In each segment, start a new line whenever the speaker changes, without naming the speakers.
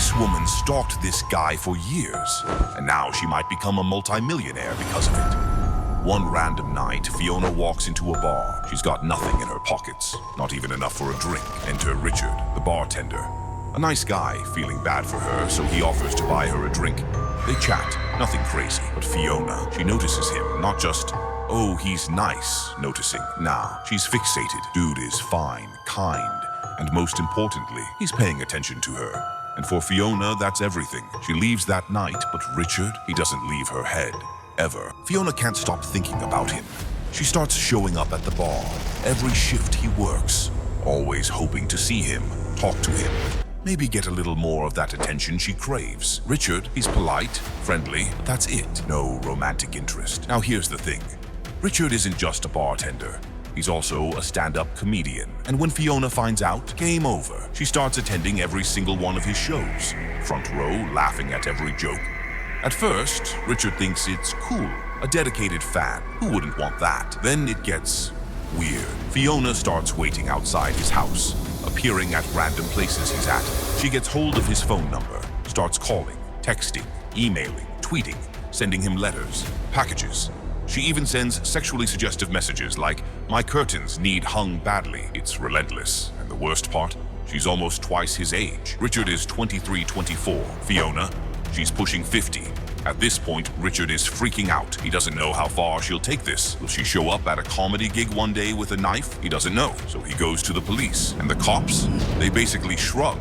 This woman stalked this guy for years, and now she might become a multimillionaire because of it. One random night, Fiona walks into a bar. She's got nothing in her pockets, not even enough for a drink. Enter Richard, the bartender. A nice guy, feeling bad for her, so he offers to buy her a drink. They chat, nothing crazy, but Fiona, she notices him, not just, oh, he's nice, noticing. Nah, she's fixated. Dude is fine, kind, and most importantly, he's paying attention to her. And for Fiona, that's everything. She leaves that night, but Richard, he doesn't leave her head. Ever. Fiona can't stop thinking about him. She starts showing up at the bar, every shift he works, always hoping to see him, talk to him, maybe get a little more of that attention she craves. Richard, he's polite, friendly, but that's it. No romantic interest. Now here's the thing. Richard isn't just a bartender. He's also a stand-up comedian. And when Fiona finds out, game over. She starts attending every single one of his shows, front row, laughing at every joke. At first, Richard thinks it's cool, a dedicated fan. Who wouldn't want that? Then it gets weird. Fiona starts waiting outside his house, appearing at random places he's at. She gets hold of his phone number, starts calling, texting, emailing, tweeting, sending him letters, packages. She even sends sexually suggestive messages like, "My curtains need hung badly." It's relentless. And the worst part? She's almost twice his age. Richard is 23, 24. Fiona, she's pushing 50. At this point, Richard is freaking out. He doesn't know how far she'll take this. Will she show up at a comedy gig one day with a knife? He doesn't know. So he goes to the police. And the cops? They basically shrug.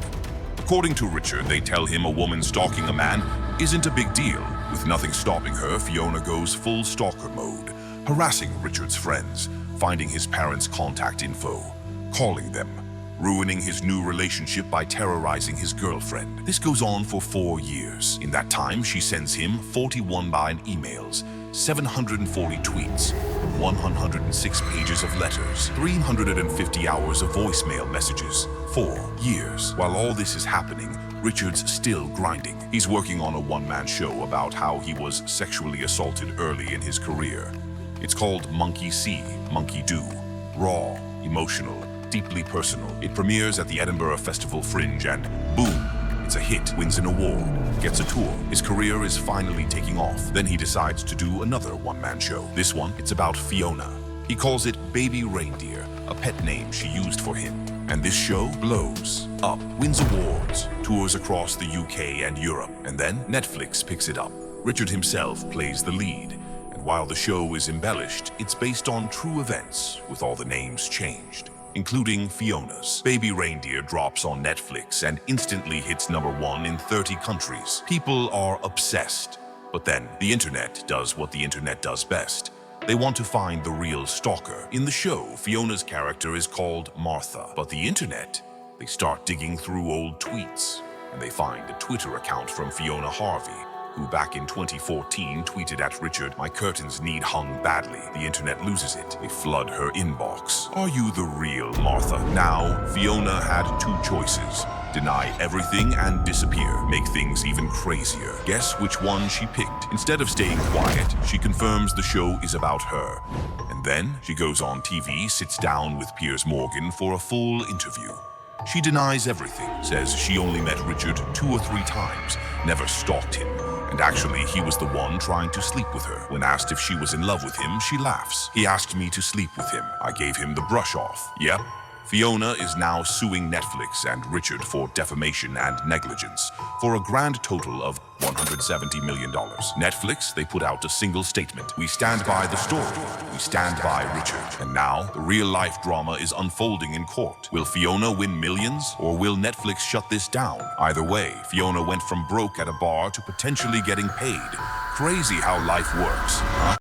According to Richard, they tell him a woman stalking a man isn't a big deal. With nothing stopping her, Fiona goes full stalker mode, harassing Richard's friends, finding his parents' contact info, calling them, ruining his new relationship by terrorizing his girlfriend. This goes on for 4 years. In that time, she sends him 41 emails, 740 tweets, 106 pages of letters, 350 hours of voicemail messages. 4 years. While all this is happening, Richard's still grinding. He's working on a one-man show about how he was sexually assaulted early in his career. It's called Monkey See, Monkey Do. Raw, emotional, deeply personal. It premieres at the Edinburgh Festival Fringe and boom, it's a hit, wins an award, gets a tour. His career is finally taking off. Then he decides to do another one-man show. This one, it's about Fiona. He calls it Baby Reindeer, a pet name she used for him. And this show blows up, wins awards, tours across the UK and Europe. And then Netflix picks it up. Richard himself plays the lead. And while the show is embellished, it's based on true events, with all the names changed, including Fiona's. Baby Reindeer drops on Netflix and instantly hits #1 in 30 countries. People are obsessed. But then the internet does what the internet does best. They want to find the real stalker. In the show, Fiona's character is called Martha. But the internet, they start digging through old tweets, and they find a Twitter account from Fiona Harvey, who back in 2014 tweeted at Richard, "My curtains need hung badly." The internet loses it. They flood her inbox. Are you the real Martha? Now, Fiona had 2 choices. Deny everything and disappear. Make things even crazier. Guess which one she picked? Instead of staying quiet, she confirms the show is about her. And then she goes on TV, sits down with Piers Morgan for a full interview. She denies everything, says she only met Richard 2 or 3 times, never stalked him, and actually he was the one trying to sleep with her. When asked if she was in love with him, she laughs. "He asked me to sleep with him. I gave him the brush off." Yep. Fiona is now suing Netflix and Richard for defamation and negligence for a grand total of $170 million. Netflix, they put out a single statement. "We stand by the story. We stand by Richard." And now, the real-life drama is unfolding in court. Will Fiona win millions, or will Netflix shut this down? Either way, Fiona went from broke at a bar to potentially getting paid. Crazy how life works, huh?